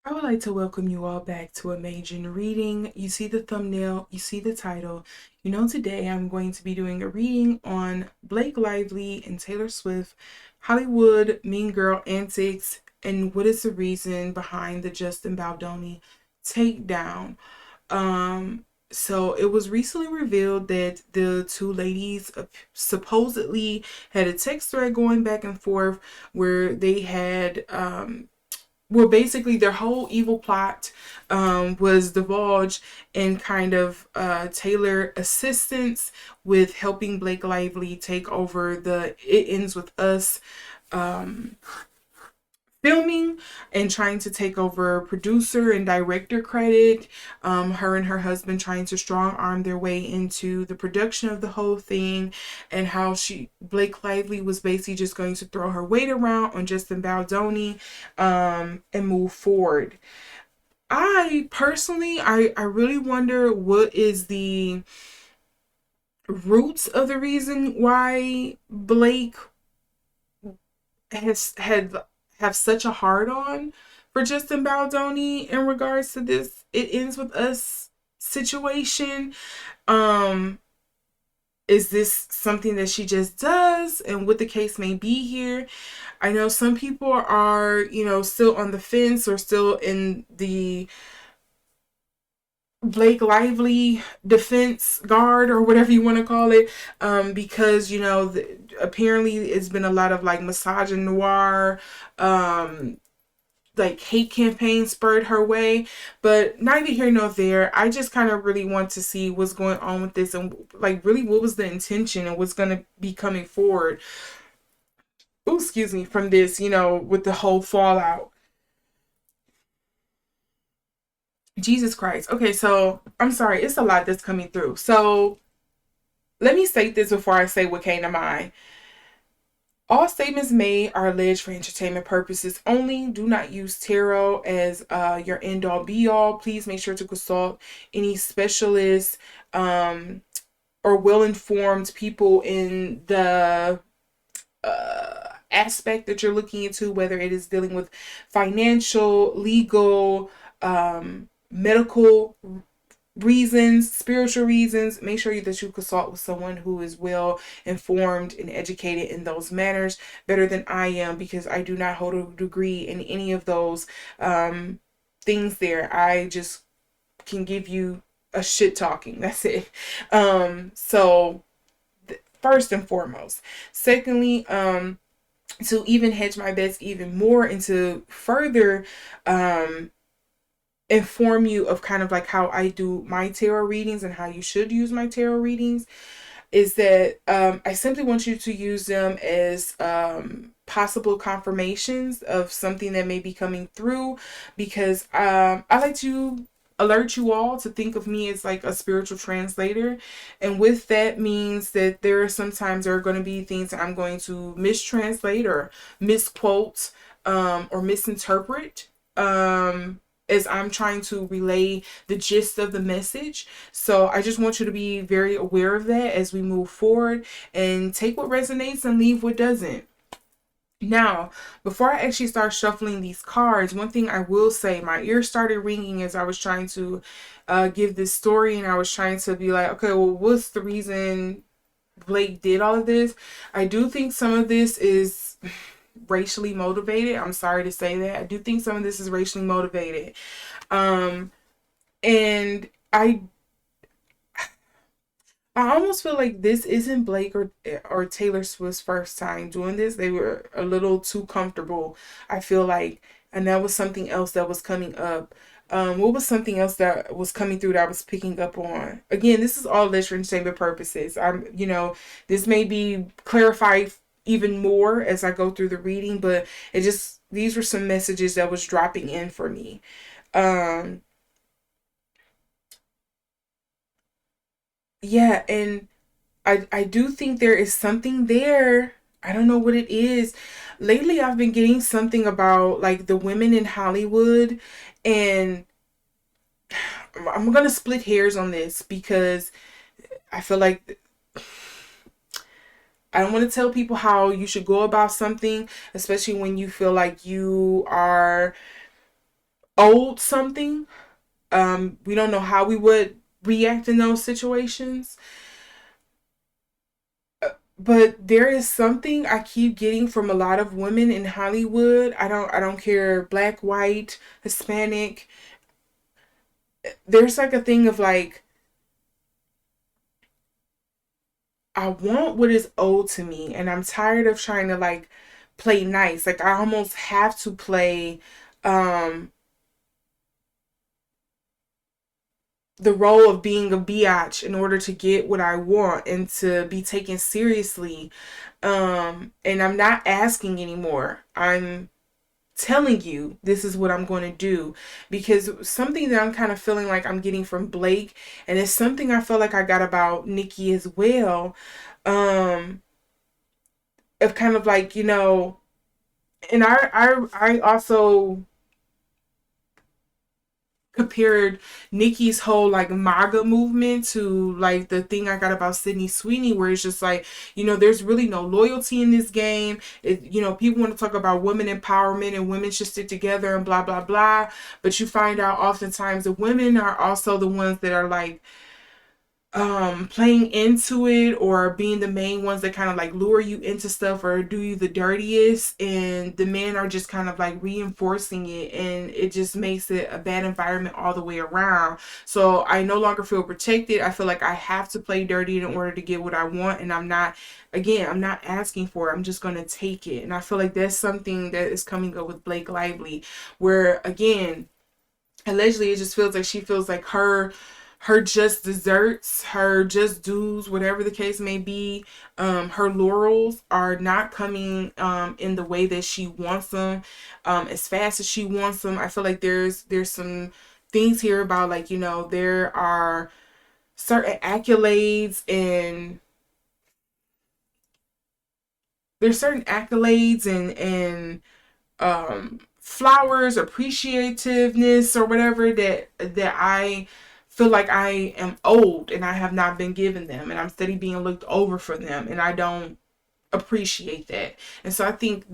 I would like to welcome you all back to Imagine Reading. You see the thumbnail, you see the title. You know, today I'm going to be doing a reading on Blake Lively and Taylor Swift, Hollywood Mean Girl antics, and what is the reason behind the Justin Baldoni takedown. So it was recently revealed that the two ladies supposedly had a text thread going back and forth where they had well, basically their whole evil plot was divulged in kind of Taylor assistance with helping Blake Lively take over the It Ends With Us um, filming and trying to take over producer and director credit. Her and her husband trying to strong arm their way into the production of the whole thing, and how Blake Lively was basically just going to throw her weight around on Justin Baldoni and move forward. I personally, I really wonder what is the roots of the reason why Blake has had have such a hard on for Justin Baldoni in regards to this It Ends With Us situation. Um is this something that she just does, and what the case may be here? I know some people are, still on the fence or still in the Blake Lively defense guard or whatever you want to call it, because apparently it's been a lot of like misogynoir, like hate campaigns spurred her way, but neither here nor there. I just kind of really want to see what's going on with this, and like really what was the intention and what's going to be coming forward. Ooh, excuse me, from this, with the whole fallout. Jesus Christ. Okay, so I'm sorry, it's a lot that's coming through. So let me state this before I say what came to mind. All statements made are alleged for entertainment purposes only. Do not use tarot as your end all be all. Please make sure to consult any specialists or well informed people in the aspect that you're looking into, whether it is dealing with financial, legal, medical reasons, spiritual reasons. Make sure that you consult with someone who is well informed and educated in those manners, better than I am, because I do not hold a degree in any of those things there. I just can give you a shit talking. That's it. So first and foremost. Secondly, to even hedge my bets even more and to further inform you of kind of like how I do my tarot readings and how you should use my tarot readings, is that I simply want you to use them as possible confirmations of something that may be coming through, because I like to alert you all to think of me as like a spiritual translator, and with that means that there are going to be things that I'm going to mistranslate or misquote or misinterpret as I'm trying to relay the gist of the message. So I just want you to be very aware of that as we move forward, and take what resonates and leave what doesn't. Now, before I actually start shuffling these cards, one thing I will say, my ears started ringing as I was trying to give this story, and I was trying to be like, okay, well, what's the reason Blake did all of this? I do think some of this is racially motivated. I'm sorry to say that. I do think some of this is racially motivated. Um, and I almost feel like this isn't Blake or Taylor Swift's first time doing this. They were a little too comfortable, I feel like, and that was something else that was coming up. What was something else that was coming through that I was picking up on? Again, this is all alleged for entertainment purposes. This may be clarified even more as I go through the reading, but these were some messages that was dropping in for me. Um, yeah, and I do think there is something there. I don't know what it is. Lately, I've been getting something about like the women in Hollywood, and I'm gonna split hairs on this because I feel like I don't want to tell people how you should go about something, especially when you feel like you are owed something. We don't know how we would react in those situations. But there is something I keep getting from a lot of women in Hollywood. I don't care, black, white, Hispanic. There's like a thing of like, I want what is owed to me, and I'm tired of trying to like play nice. Like I almost have to play um the role of being a biatch in order to get what I want and to be taken seriously. And I'm not asking anymore. I'm telling you this is what I'm going to do, because something that I'm kind of feeling like I'm getting from Blake, and it's something I feel like I got about Nikki as well, um of kind of like, and I also compared Nikki's whole like MAGA movement to like the thing I got about Sydney Sweeney, where it's just like, there's really no loyalty in this game. People want to talk about women empowerment and women should stick together and blah blah blah, but you find out oftentimes the women are also the ones that are like playing into it, or being the main ones that kind of like lure you into stuff or do you the dirtiest, and the men are just kind of like reinforcing it, and it just makes it a bad environment all the way around. So I no longer feel protected. I feel like I have to play dirty in order to get what I want, and I'm not asking for it. I'm just going to take it. And I feel like that's something that is coming up with Blake Lively, where again, allegedly it just feels like she feels like her just desserts, her just dues, whatever the case may be, her laurels are not coming in the way that she wants them, as fast as she wants them. I feel like there's some things here about like, there are certain accolades, and flowers, appreciativeness, or whatever that I feel like I am owed and I have not been given them, and I'm steady being looked over for them, and I don't appreciate that. And so I think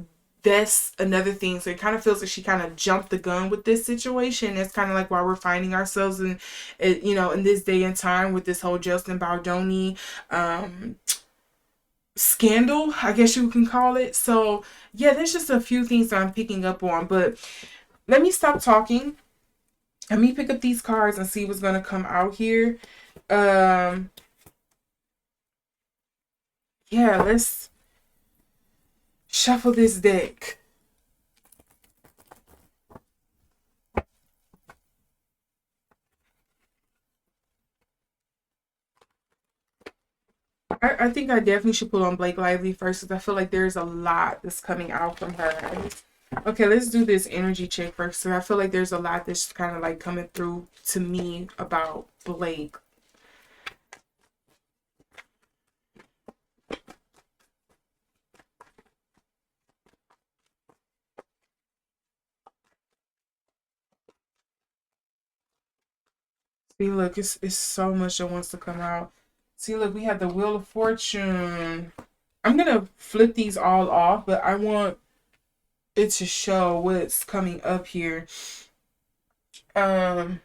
that's another thing. So it kind of feels like she kind of jumped the gun with this situation. That's kind of like why we're finding ourselves in this day and time with this whole Justin Baldoni scandal, I guess you can call it. So yeah, there's just a few things that I'm picking up on, but let me stop talking. Let me pick up these cards and see what's gonna come out here. Um, yeah, let's shuffle this deck. I think I definitely should put on Blake Lively first, because I feel like there's a lot that's coming out from her. Okay, let's do this energy check first. So I feel like there's a lot that's kind of like coming through to me about Blake. See, look, it's so much that wants to come out. See, look, we have the Wheel of Fortune. I'm gonna flip these all off, but I want it to show what's coming up here. Sorry,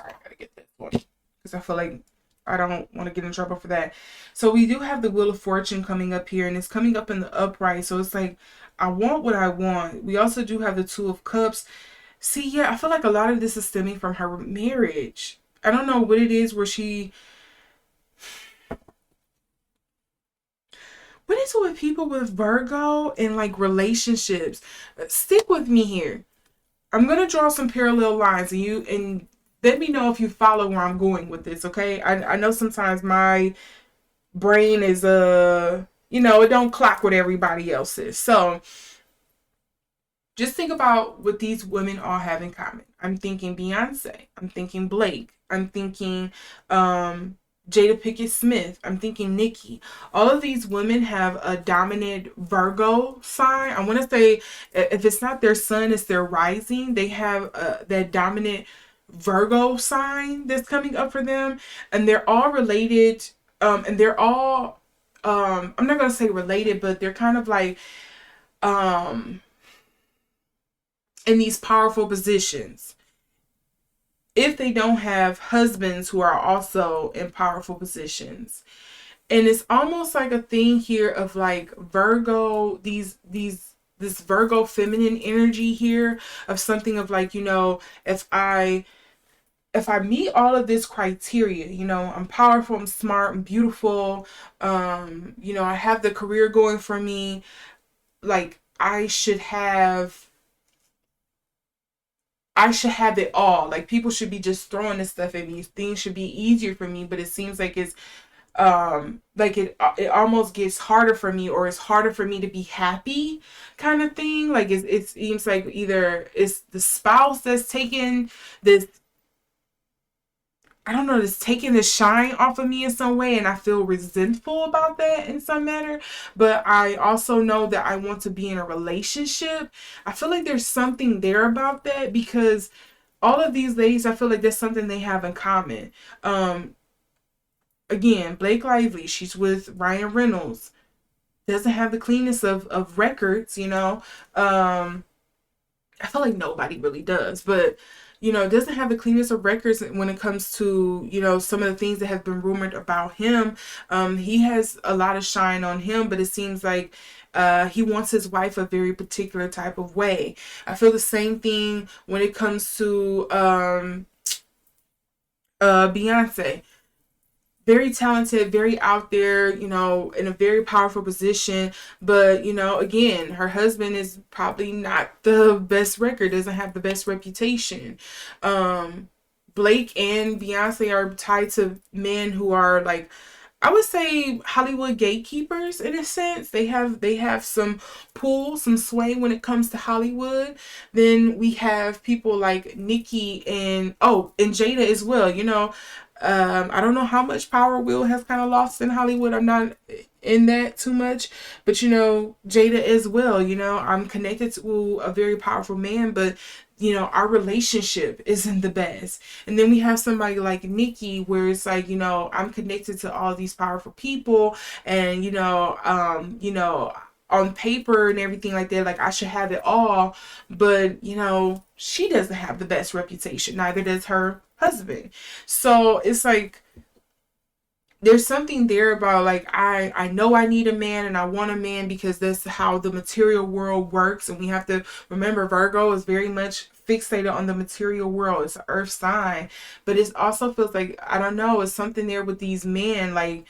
I gotta get this one because I feel like I don't want to get in trouble for that. So we do have the Wheel of Fortune coming up here, and it's coming up in the upright. So it's like, I want what I want. We also do have the Two of Cups. See, yeah, I feel like a lot of this is stemming from her marriage. I don't know what it is where she. What is it with people with Virgo and like relationships? Stick with me here. I'm gonna draw some parallel lines, and let me know if you follow where I'm going with this. Okay, I know sometimes my brain is it don't clock what everybody else is. So just think about what these women all have in common. I'm thinking Beyonce. I'm thinking Blake. I'm thinking Jada Pinkett Smith. I'm thinking Nicki. All of these women have a dominant Virgo sign. I want to say, if it's not their sun, it's their rising. They have that dominant Virgo sign that's coming up for them, and they're all related. And they're all I'm not gonna say related, but they're kind of like um in these powerful positions. if they don't have husbands who are also in powerful positions. And it's almost like a thing here of like Virgo, this Virgo feminine energy here of something of like, if I meet all of this criteria, I'm powerful, I'm smart, I'm beautiful, I have the career going for me, like I should have it all. Like people should be just throwing this stuff at me. Things should be easier for me, but it seems like it's like it almost gets harder for me, or it's harder for me to be happy kind of thing. Like it seems like either it's the spouse that's taking this, I don't know, that's taking the shine off of me in some way, and I feel resentful about that in some manner. But I also know that I want to be in a relationship. I feel like there's something there about that, because all of these ladies, I feel like there's something they have in common. Again, Blake Lively, she's with Ryan Reynolds, doesn't have the cleanness of records, I feel like nobody really does, but doesn't have the cleanness of records when it comes to, some of the things that have been rumored about him. He has a lot of shine on him, but it seems like he wants his wife a very particular type of way. I feel the same thing when it comes to Beyonce. Very talented, very out there, in a very powerful position. But, again, her husband is probably not the best record, doesn't have the best reputation. Blake and Beyonce are tied to men who are like, I would say Hollywood gatekeepers in a sense. They have some pull, some sway when it comes to Hollywood. Then we have people like Nicki and Jada as well. I don't know how much power Will has kind of lost in Hollywood. I'm not in that too much, but Jada as well. I'm connected to a very powerful man, but our relationship isn't the best. And then we have somebody like Nicki, where it's like, I'm connected to all these powerful people, and on paper and everything like that, like I should have it all, but she doesn't have the best reputation, neither does her husband. So it's like there's something there about like I know I need a man and I want a man, because that's how the material world works. And we have to remember Virgo is very much fixated on the material world. It's an earth sign, but it also feels like, I don't know, it's something there with these men. Like,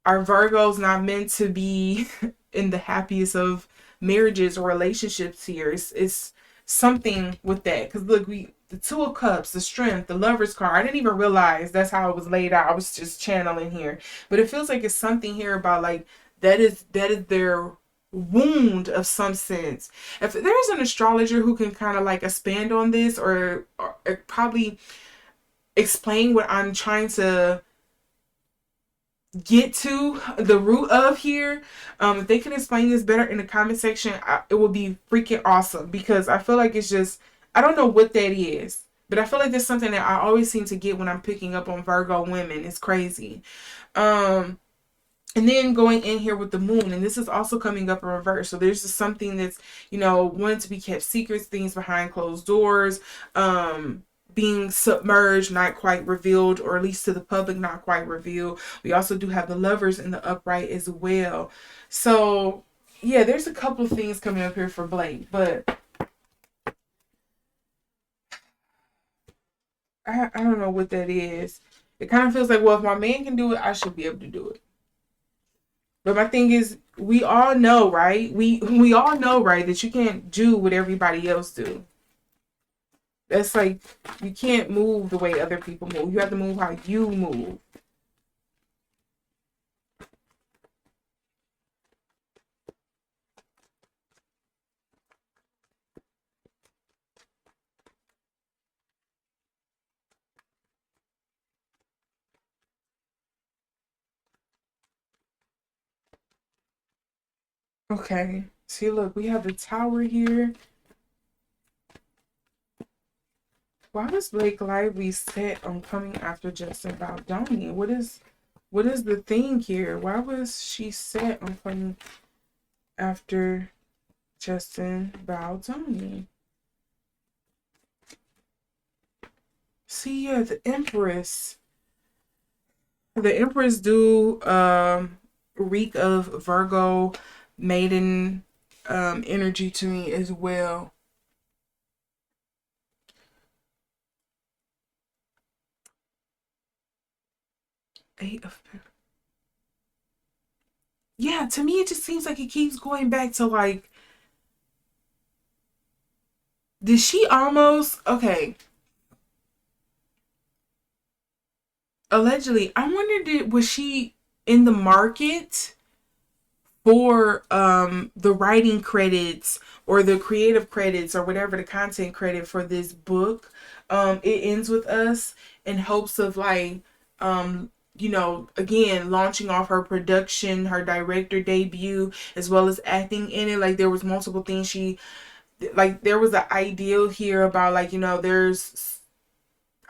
are Virgos not meant to be in the happiest of marriages or relationships here? It's something with that. Because look, the Two of Cups, the Strength, the Lover's card. I didn't even realize that's how it was laid out. I was just channeling here. But it feels like it's something here about like that is their wound of some sense. If there's an astrologer who can kind of like expand on this, or probably explain what I'm trying to get to the root of here, if they can explain this better in the comment section, it would be freaking awesome, because I feel like it's just, I don't know what that is, but I feel like there's something that I always seem to get when I'm picking up on Virgo women. It's crazy. And then going in here with the moon, and this is also coming up in reverse. So there's just something that's, wanting to be kept secrets, things behind closed doors, being submerged, not quite revealed, or at least to the public, not quite revealed. We also do have the Lovers in the upright as well. So yeah, there's a couple of things coming up here for Blake, but I don't know what that is. It kind of feels like, well, if my man can do it, I should be able to do it. But my thing is, we all know, right? We all know, right, that you can't do what everybody else do. That's like, you can't move the way other people move. You have to move how you move. Okay. See, look, we have the Tower here. Why was Blake Lively set on coming after Justin Baldoni? What is the thing here? Why was she set on coming after Justin Baldoni? See, yeah, the Empress. The Empress do reek of Virgo maiden energy to me as well. Eight of Yeah, to me it just seems like it keeps going back to like, did she almost okay, allegedly, I wonder, did was she in the market for the writing credits or the creative credits or whatever the content credit for this book? It ends with us, in hopes of like again launching off her production, her director debut, as well as acting in it. Like there was multiple things she, like there was an ideal here about like, there's,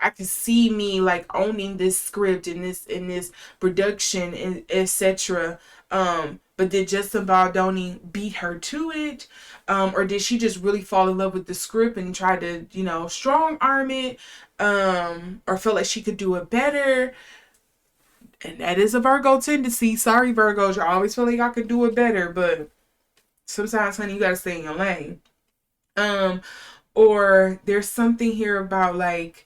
I could see me like owning this script and this production and etc. But did Justin Baldoni beat her to it? Or did she just really fall in love with the script and try to, strong arm it? Or felt like she could do it better? And that is a Virgo tendency. Sorry, Virgos, you always feel like I could do it better, but sometimes, honey, you gotta stay in your lane. Um, or there's something here about like,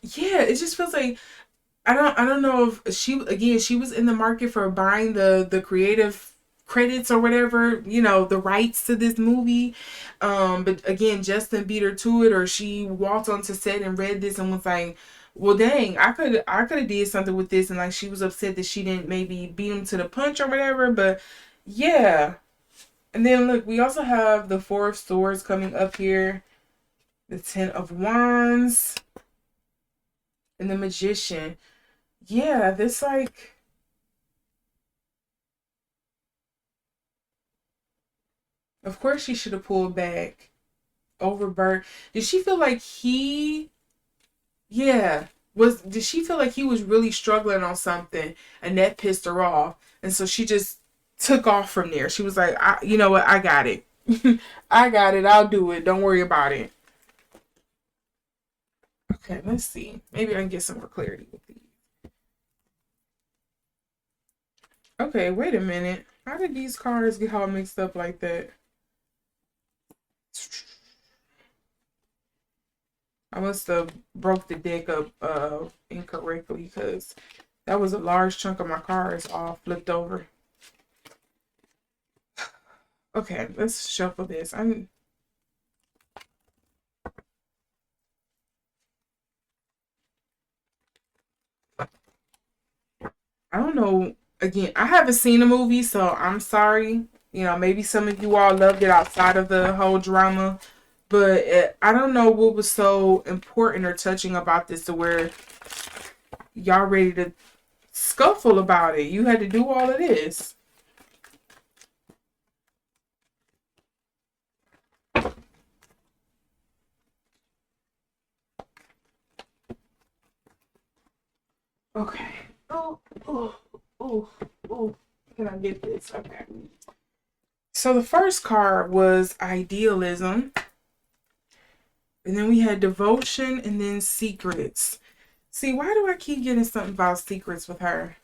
yeah, it just feels like I don't know if she was in the market for buying the creative credits or whatever, the rights to this movie. But again, Justin beat her to it, or she walked onto set and read this and was like, well dang, I could have did something with this, and like she was upset that she didn't maybe beat him to the punch or whatever. But yeah. And then look, we also have the Four of Swords coming up here, the Ten of Wands, and the Magician. Yeah, this like, of course she should have pulled back over Bert. Did she feel like he, yeah, did she feel like he was really struggling on something and that pissed her off? And so she just took off from there. She was like, you know what, I got it. I got it. I'll do it. Don't worry about it. Okay, let's see. Maybe I can get some more clarity with these. Okay, wait a minute. How did these cards get all mixed up like that? I must have broke the deck up incorrectly, because that was a large chunk of my cards all flipped over. Okay, let's shuffle this. I don't know. Again, I haven't seen the movie, so I'm sorry. Maybe some of you all loved it outside of the whole drama, but I don't know what was so important or touching about this to where y'all ready to scuffle about it. You had to do all of this. Okay. Oh, oh, oh, oh. Can I get this? Okay. So the first card was idealism. And then we had devotion and then secrets. See, why do I keep getting something about secrets with her?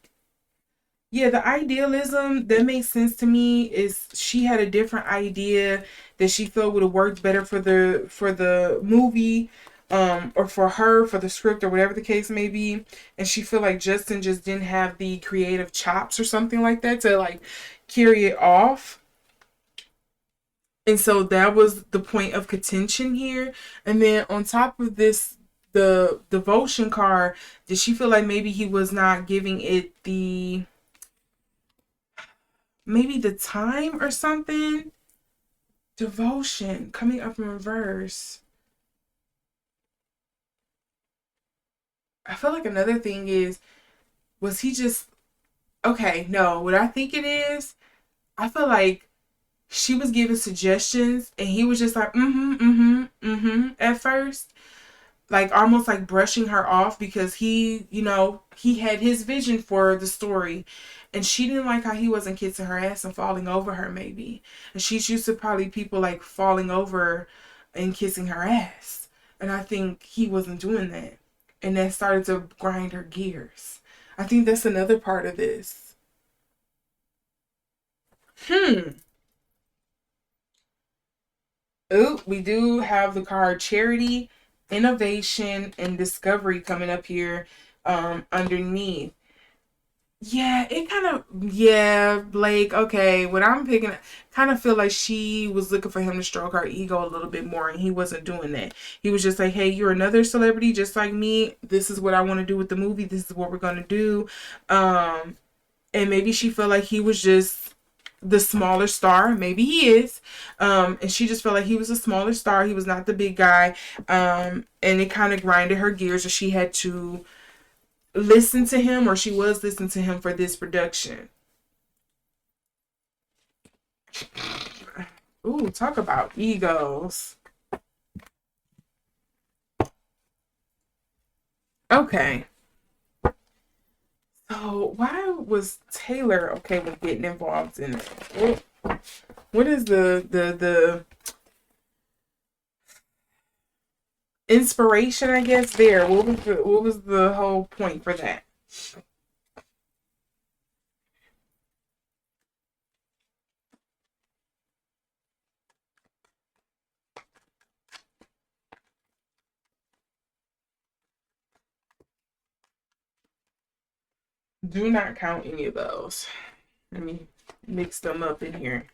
Yeah, the idealism that makes sense to me is she had a different idea that she felt would have worked better for the movie, or for her, for the script, or whatever the case may be. And she felt like Justin just didn't have the creative chops or something like that to like carry it off. And so that was the point of contention here. And then on top of this, the devotion card, did she feel like maybe he was not giving it maybe the time or something? Devotion coming up in reverse. I feel like another thing is, was he just, okay, no, what I think it is, I feel like she was giving suggestions and he was just like, at first, like almost like brushing her off, because he had his vision for the story, and she didn't like how he wasn't kissing her ass and falling over her maybe. And she's used to probably people like falling over and kissing her ass. And I think he wasn't doing that. And that started to grind her gears. I think that's another part of this. Oh, we do have the card Charity, Innovation, and Discovery coming up here underneath. Yeah, it kind of, yeah, Blake, okay, what I'm picking, kind of feel like she was looking for him to stroke her ego a little bit more, and he wasn't doing that. He was just like, hey, you're another celebrity just like me. This is what I want to do with the movie. This is what we're going to do. And maybe she felt like he was just the smaller star. Maybe he is. And she just felt like he was a smaller star. He was not the big guy. And it kind of grinded her gears, or she had to listen to him, or she was listening to him for this production. Ooh, talk about egos. Okay. So why was Taylor okay with getting involved in it? What is the inspiration, I guess, there? What was the whole point for that? Do not count any of those. Let me mix them up in here.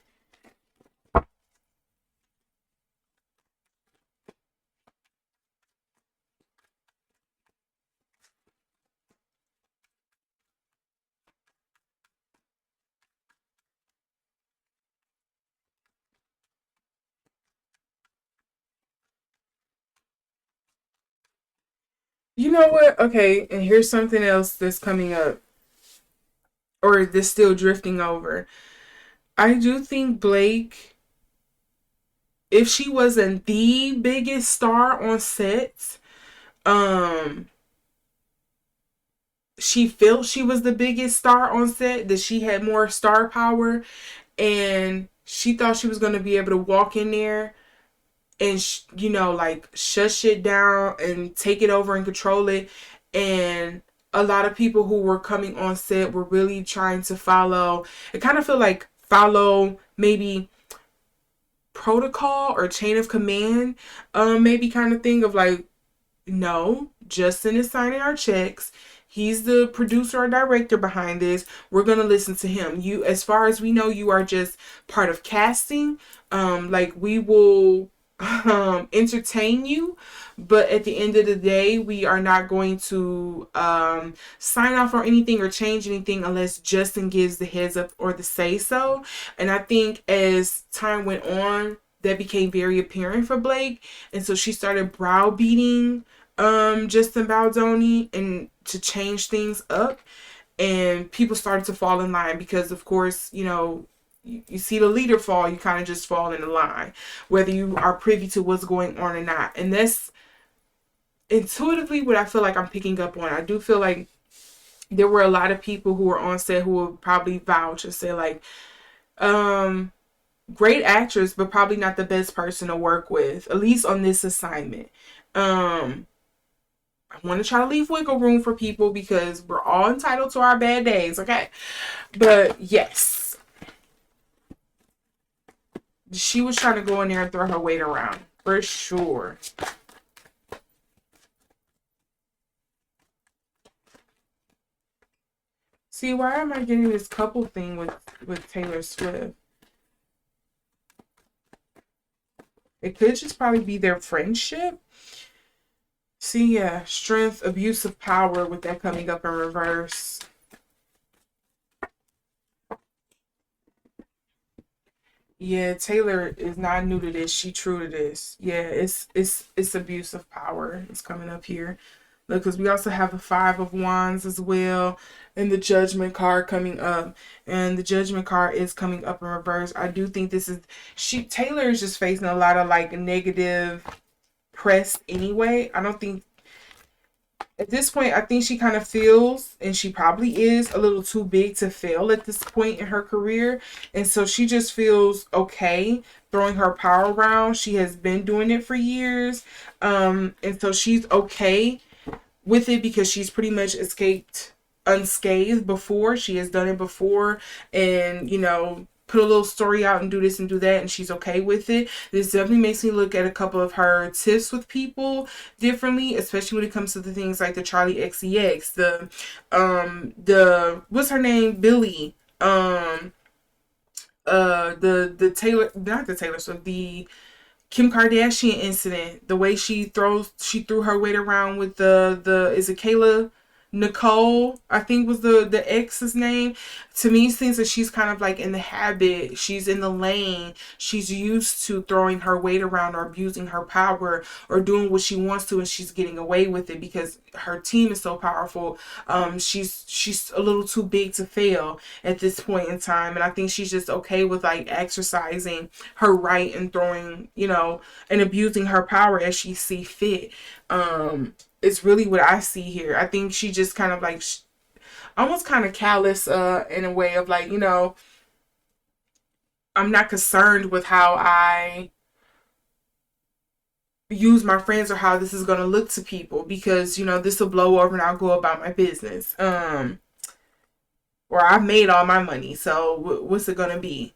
You know what? Okay, and here's something else that's coming up, or that's still drifting over. I do think Blake, if she wasn't the biggest star on set, um, she felt she was the biggest star on set, that she had more star power, and she thought she was going to be able to walk in there and like shut shit down and take it over and control it. And a lot of people who were coming on set were really trying to follow, it kind of feel like follow maybe protocol or chain of command, maybe kind of thing of like, no, Justin is signing our checks. He's the producer or director behind this. We're gonna listen to him. You, as far as we know, you are just part of casting. Like, we will entertain you, but at the end of the day, we are not going to sign off on anything or change anything unless Justin gives the heads up or the say so. And I think as time went on, that became very apparent for Blake, and so she started browbeating Justin Baldoni and to change things up, and people started to fall in line because, of course, you see the leader fall, you kind of just fall in the line, whether you are privy to what's going on or not. And that's intuitively what I feel like I'm picking up on. I do feel like there were a lot of people who were on set who would probably vouch and say like, great actress, but probably not the best person to work with, at least on this assignment. I want to try to leave wiggle room for people because we're all entitled to our bad days, okay? But yes, she was trying to go in there and throw her weight around for sure. See, why am I getting this couple thing with Taylor Swift? It could just probably be their friendship. See, yeah, strength, abuse of power with that coming up in reverse. Yeah, Taylor is not new to this. She true to this. Yeah, it's abuse of power. It's coming up here. Look, because we also have the Five of Wands as well, and the Judgment card coming up, and the Judgment card is coming up in reverse. I do think this is Taylor is just facing a lot of like negative press anyway. I don't think At this point, I think she kind of feels, and she probably is, a little too big to fail at this point in her career. And so she just feels okay throwing her power around. She has been doing it for years. And so she's okay with it because she's pretty much escaped unscathed before. She has done it before, and put a little story out and do this and do that, and she's okay with it. This definitely makes me look at a couple of her tips with people differently, especially when it comes to the things like the Charlie XCX, the what's her name, Billy, the Taylor, not the Taylor Swift, the Kim Kardashian incident, the way she threw her weight around with the is it Kayla Nicole, I think was the ex's name. To me, it seems that she's kind of like in the habit, she's in the lane, she's used to throwing her weight around or abusing her power or doing what she wants to, and she's getting away with it because her team is so powerful. She's a little too big to fail at this point in time, and I think she's just okay with like exercising her right and throwing, and abusing her power as she see fit. It's really what I see here. I think she just kind of like almost kind of callous in a way of like, I'm not concerned with how I use my friends or how this is going to look to people because, this will blow over and I'll go about my business. Or I've made all my money. So what's it going to be?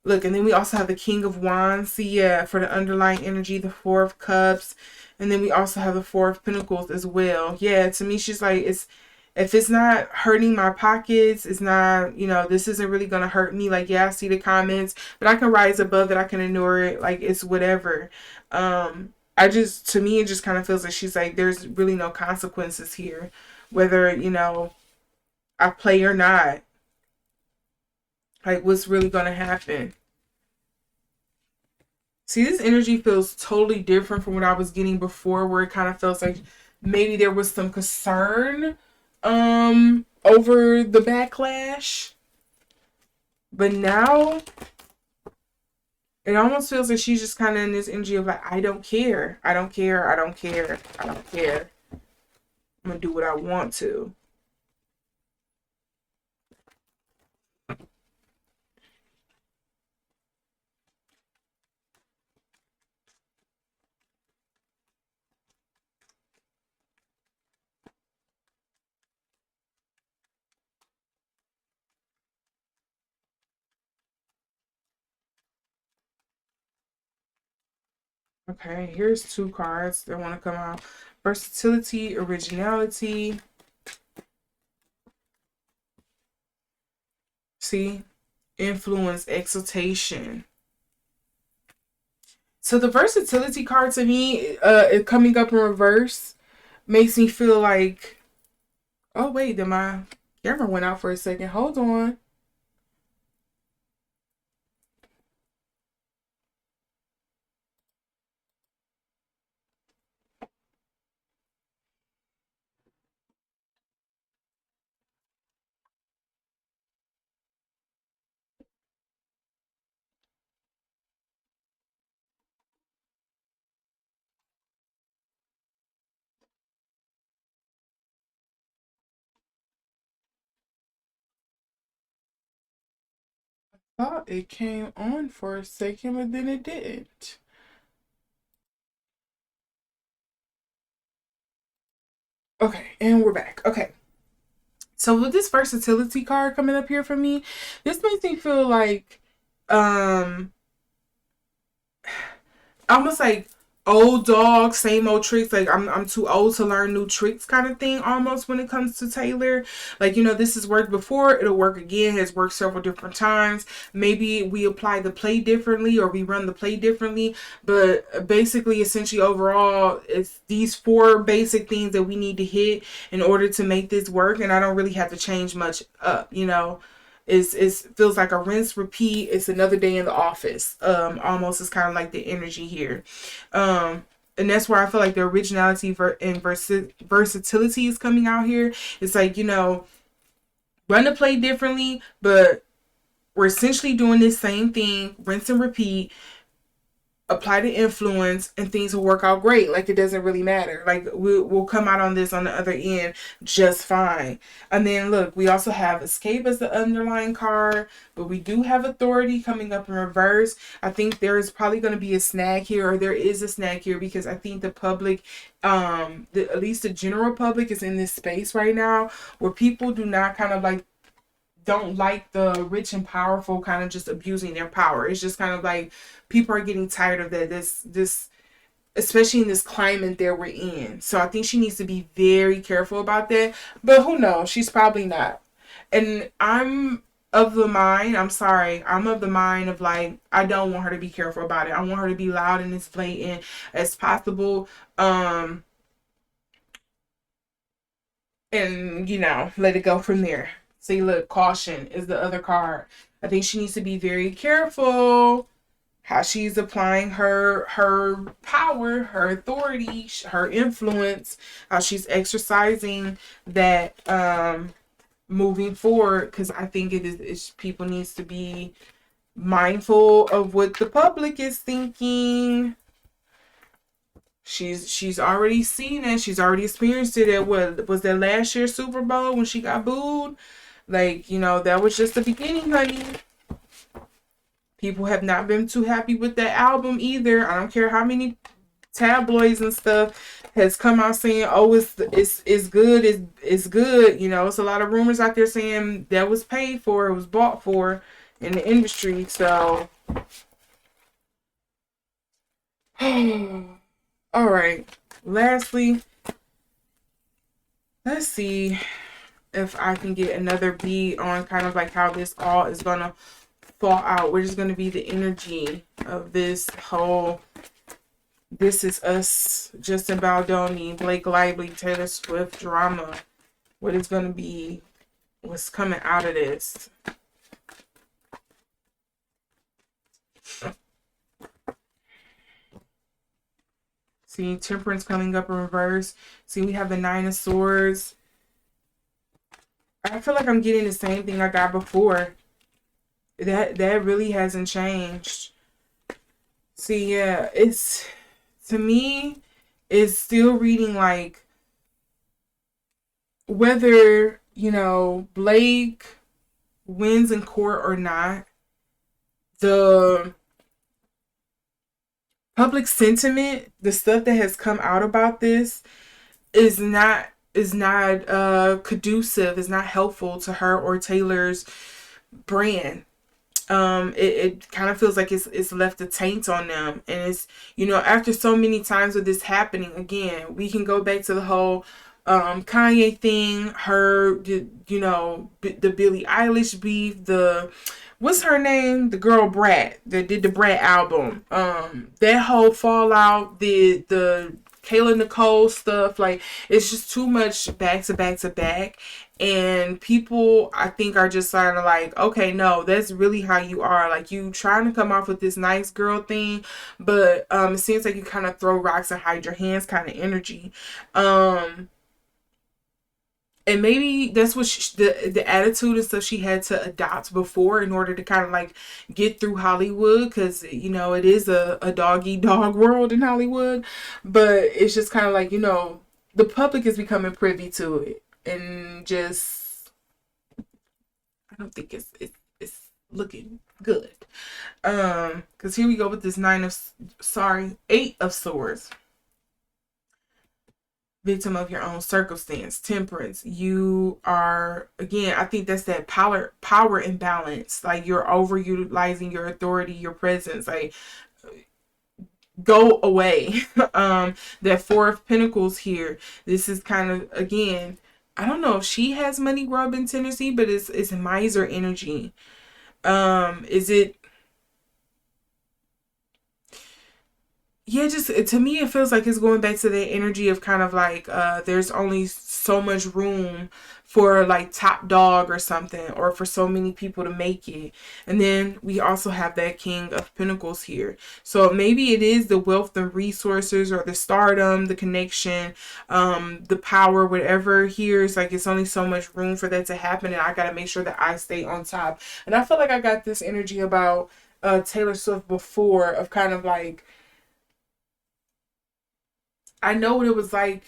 Look, and then we also have the King of Wands. See, yeah, for the underlying energy, the Four of Cups. And then we also have the Four of Pentacles as well. Yeah, to me, she's like, if it's not hurting my pockets, it's not, this isn't really going to hurt me. Like, yeah, I see the comments, but I can rise above it. I can ignore it. Like, it's whatever. To me, it just kind of feels like she's like, there's really no consequences here. Whether, I play or not. Like, what's really going to happen? See, this energy feels totally different from what I was getting before, where it kind of feels like maybe there was some concern over the backlash. But now it almost feels like she's just kind of in this energy of like, I don't care. I don't care. I don't care. I don't care. I'm going to do what I want to. Okay, here's two cards that want to come out. Versatility, originality. See? Influence, exaltation. So the versatility card to me, it coming up in reverse, makes me feel like, oh wait, then my camera went out for a second. Hold on. Thought it came on for a second, but then it didn't. Okay, and we're back. Okay. So with this versatility card coming up here for me, this makes me feel like um almost like old dog, same old tricks. Like I'm too old to learn new tricks kind of thing almost when it comes to Taylor. Like, this has worked before, it'll work again, has worked several different times. Maybe we apply the play differently or we run the play differently. But basically, essentially, overall, it's these four basic things that we need to hit in order to make this work. And I don't really have to change much up. It feels like a rinse repeat. It's another day in the office. Almost is kind of like the energy here. And that's where I feel like the originality and versatility is coming out here. It's like, run the play differently, but we're essentially doing this same thing, rinse and repeat. apply the influence and things will work out great. Like, it doesn't really matter. Like, we'll come out on this on the other end just fine. And then look, we also have escape as the underlying card, but we do have authority coming up in reverse. I think there is probably going to be a snag here, or there is a snag here, because I think the public, at least the general public, is in this space right now where people do not kind of like, don't like the rich and powerful kind of just abusing their power. It's just kind of like people are getting tired of that. This especially in this climate that we're in. So I think she needs to be very careful about that. But who knows? She's probably not. And I'm of the mind, I'm of the mind of like, I don't want her to be careful about it. I want her to be loud and as blatant as possible. And let it go from there. See, look, caution is the other card. I think she needs to be very careful how she's applying her power, her authority, her influence, how she's exercising that moving forward. Because I think people needs to be mindful of what the public is thinking. She's already seen it. She's already experienced it at what was that last year's Super Bowl when she got booed. Like, that was just the beginning, honey. People have not been too happy with that album either. I don't care how many tabloids and stuff has come out saying, oh, it's good, it's good. It's a lot of rumors out there saying that was paid for, it was bought for in the industry. So all right. Lastly, let's see if I can get another bead on kind of like how this all is gonna fall out. What is gonna be the energy of this whole This Is Us, Justin Baldoni, Blake Lively, Taylor Swift drama? What is gonna be, what's coming out of this? See, Temperance coming up in reverse. See, we have the Nine of Swords. I feel like I'm getting the same thing I got before. That really hasn't changed. See, yeah, to me, it's still reading like whether, Blake wins in court or not, the public sentiment, the stuff that has come out about this is not conducive, is not helpful to her or Taylor's brand. It kind of feels like it's left a taint on them, and it's after so many times of this happening again, we can go back to the whole Kanye thing, the Billie Eilish beef, the what's her name, the girl Brat that did the Brat album, that whole fallout, the Kayla Nicole stuff. Like, it's just too much back to back to back. And people, I think, are just kind of like, okay, no, that's really how you are. Like, you trying to come off with this nice girl thing, but it seems like you kind of throw rocks and hide your hands kind of energy. And maybe that's what the attitude and stuff she had to adopt before in order to kind of like get through Hollywood, because it is a dog eat dog world in Hollywood. But it's just kind of like, the public is becoming privy to it, and just, I don't think it's looking good. Because here we go with this Eight of Swords. Victim of your own circumstance. Temperance. You are, again, I think that's that power imbalance. Like, you're overutilizing your authority, your presence. Like, go away. That Four of Pentacles here. This is kind of, again, I don't know if she has money grubbing tendency, but it's miser energy. Is it? Yeah, just to me, it feels like it's going back to the energy of kind of like there's only so much room for like top dog or something, or for so many people to make it. And then we also have that King of Pentacles here. So maybe it is the wealth, the resources, or the stardom, the connection, the power, whatever here. It's like it's only so much room for that to happen, and I got to make sure that I stay on top. And I feel like I got this energy about Taylor Swift before, of kind of like, I know what it was like,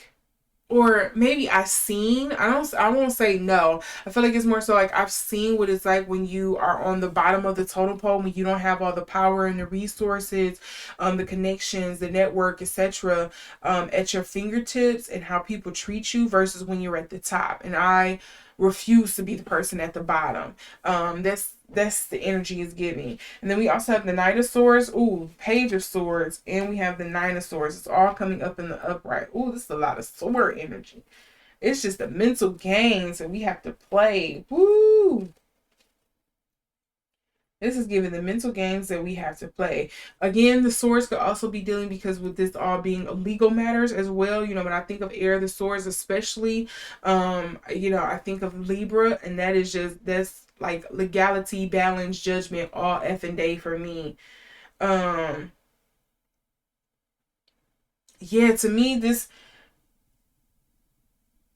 or maybe I seen. I won't say no. I feel like it's more so like I've seen what it's like when you are on the bottom of the totem pole, when you don't have all the power and the resources, the connections, the network, etc., at your fingertips, and how people treat you versus when you're at the top. And I refuse to be the person at the bottom. That's the energy is giving. And then we also have the Knight of Swords, ooh, Page of Swords, and we have the Nine of Swords. It's all coming up in the upright. Ooh, this is a lot of sword energy. It's just the mental games that we have to play. Woo! This is giving the mental games that we have to play. Again, the swords could also be dealing because with this all being legal matters as well. You know, when I think of Air of the Swords, especially, I think of Libra, and that's like legality, balance, judgment, all effing day for me. Um, yeah, to me,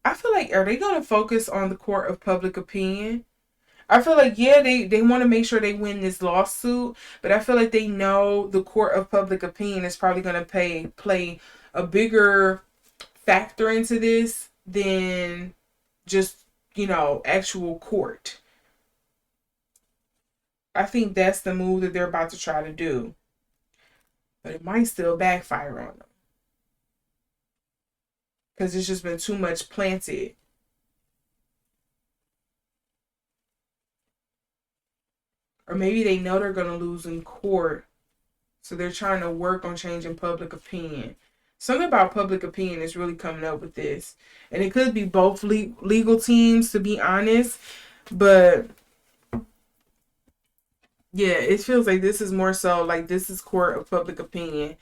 I feel like, are they gonna focus on the court of public opinion? I feel like, yeah, they want to make sure they win this lawsuit, but I feel like they know the court of public opinion is probably going to play a bigger factor into this than just, actual court. I think that's the move that they're about to try to do, but it might still backfire on them because it's just been too much planted. Or maybe they know they're going to lose in court, so they're trying to work on changing public opinion. Something about public opinion is really coming up with this. And it could be both legal teams, to be honest. But yeah, it feels like this is more so like this is court of public opinion.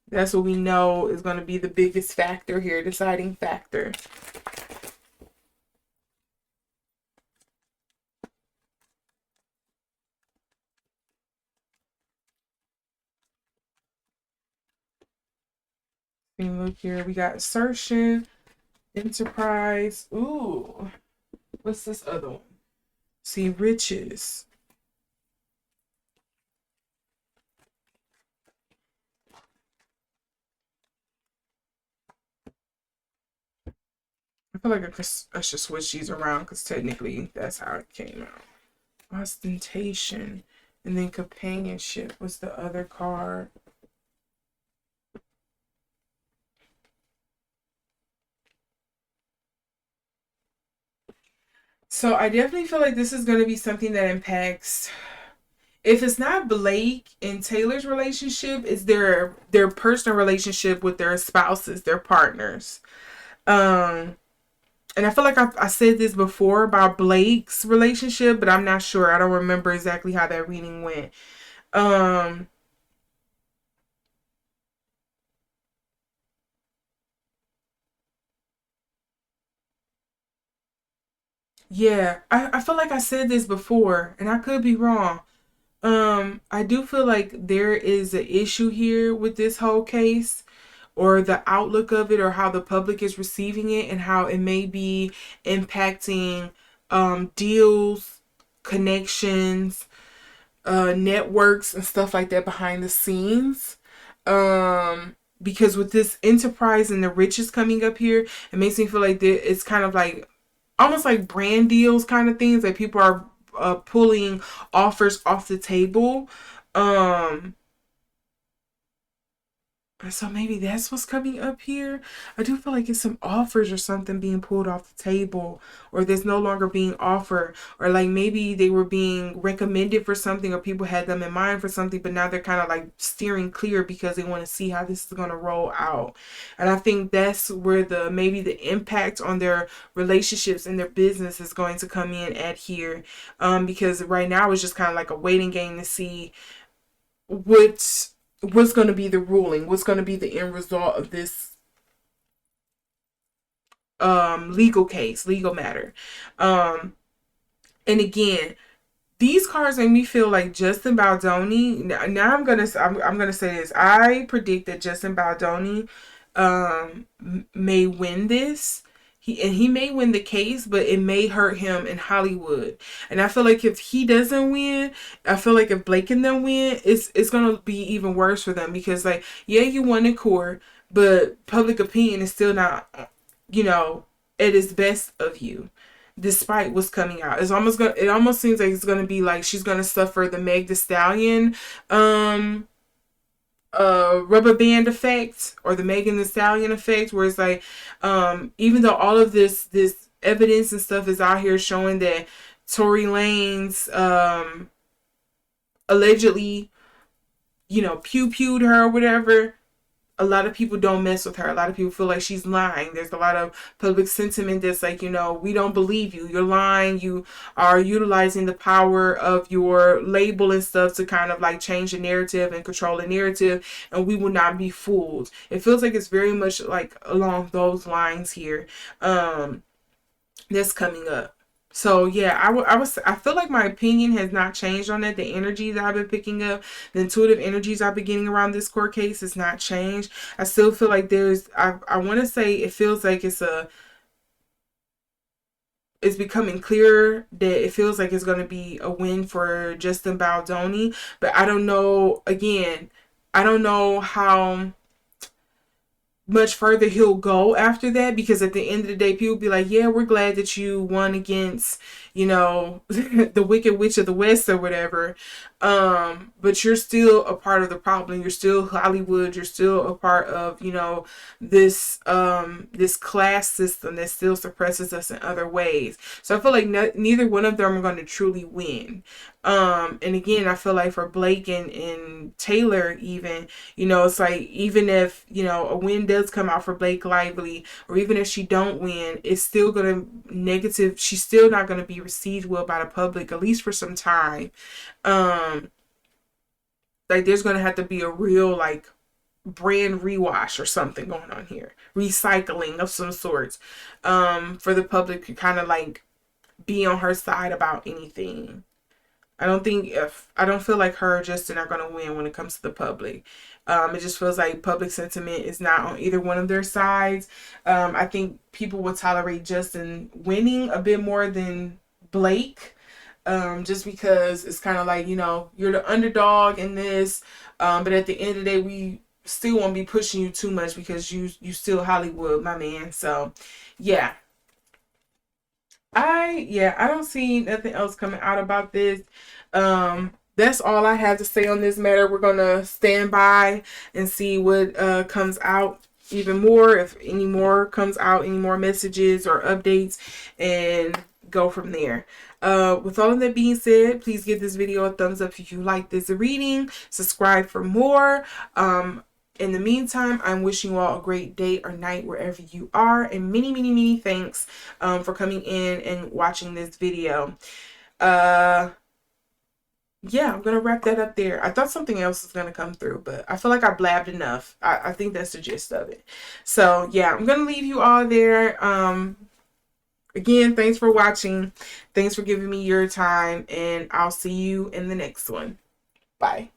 That's what we know is going to be the biggest factor here, deciding factor. And look here, we got assertion, enterprise. Ooh, what's this other one? See, riches. I feel like I should switch these around because technically that's how it came out. Ostentation. And then companionship was the other card. So I definitely feel like this is going to be something that impacts. If it's not Blake and Taylor's relationship, it's their personal relationship with their spouses, their partners. Um, and I feel like I said this before about Blake's relationship, but I'm not sure. I don't remember exactly how that reading went. Um, yeah, I feel like I said this before, and I could be wrong. I do feel like there is an issue here with this whole case, or the outlook of it, or how the public is receiving it, and how it may be impacting deals, connections, networks, and stuff like that behind the scenes. Because with this enterprise and the riches coming up here, it makes me feel like it's kind of like almost like brand deals kind of things that people are pulling offers off the table. Um, so maybe that's what's coming up here. I do feel like it's some offers or something being pulled off the table, or there's no longer being offered, or like maybe they were being recommended for something, or people had them in mind for something, but now they're kind of like steering clear because they want to see how this is going to roll out. And I think that's where maybe the impact on their relationships and their business is going to come in at here, because right now it's just kind of like a waiting game to see what's going to be the ruling, what's going to be the end result of this legal case, legal matter. Um, and again, these cards make me feel like Justin Baldoni. Now I'm gonna say this. I predict that Justin Baldoni may win this. he may win the case, but it may hurt him in Hollywood. And I feel like if he doesn't win, I feel like if Blake and them win, it's gonna be even worse for them, because like, yeah, you won in court, but public opinion is still not, you know, at its best of you, despite what's coming out. It almost seems like it's gonna be like she's gonna suffer the Meg Thee Stallion rubber band effect, or the Megan Thee Stallion effect, where it's like, even though all of this evidence and stuff is out here showing that Tory Lanez allegedly, you know, pewed her or whatever, a lot of people don't mess with her. A lot of people feel like she's lying. There's a lot of public sentiment that's like, you know, we don't believe you. You're lying. You are utilizing the power of your label and stuff to kind of like change the narrative and control the narrative, and we will not be fooled. It feels like it's very much like along those lines here. That's coming up. So yeah, I feel like my opinion has not changed on it. The energy that I've been picking up, the intuitive energies I've been getting around this court case has not changed. I still feel like I want to say it feels like it's becoming clearer that it feels like it's going to be a win for Justin Baldoni, but I don't know, again, I don't know how much further he'll go after that, because at the end of the day, people be like, yeah, we're glad that you won against, you know, the Wicked Witch of the West or whatever, but you're still a part of the problem. You're still Hollywood. You're still a part of, you know, this class system that still suppresses us in other ways. So I feel like neither one of them are going to truly win. And again, I feel like for Blake and Taylor, even, you know, it's like, even if, you know, a win does come out for Blake Lively, or even if she don't win, it's still gonna negative. She's still not gonna be received well by the public, at least for some time. Like, there's gonna have to be a real like brand rewash or something going on here, recycling of some sorts, for the public to kind of like be on her side about anything. I don't feel like her or Justin are gonna win when it comes to the public. It just feels like public sentiment is not on either one of their sides. I think people will tolerate Justin winning a bit more than Blake, just because it's kind of like, you know, you're the underdog in this, but at the end of the day, we still won't be pushing you too much because you still Hollywood, my man. So yeah. I don't see nothing else coming out about this. That's all I have to say on this matter. We're gonna stand by and see what comes out even more, if any more comes out, any more messages or updates, and go from there. With all of that being said, please give this video a thumbs up if you like this reading. Subscribe for more. In the meantime, I'm wishing you all a great day or night wherever you are, and many thanks for coming in and watching this video. Yeah, I'm gonna wrap that up there. I thought something else was gonna come through, but I feel like I blabbed enough. I think that's the gist of it. So yeah, I'm gonna leave you all there. Again, thanks for watching. Thanks for giving me your time, and I'll see you in the next one. Bye.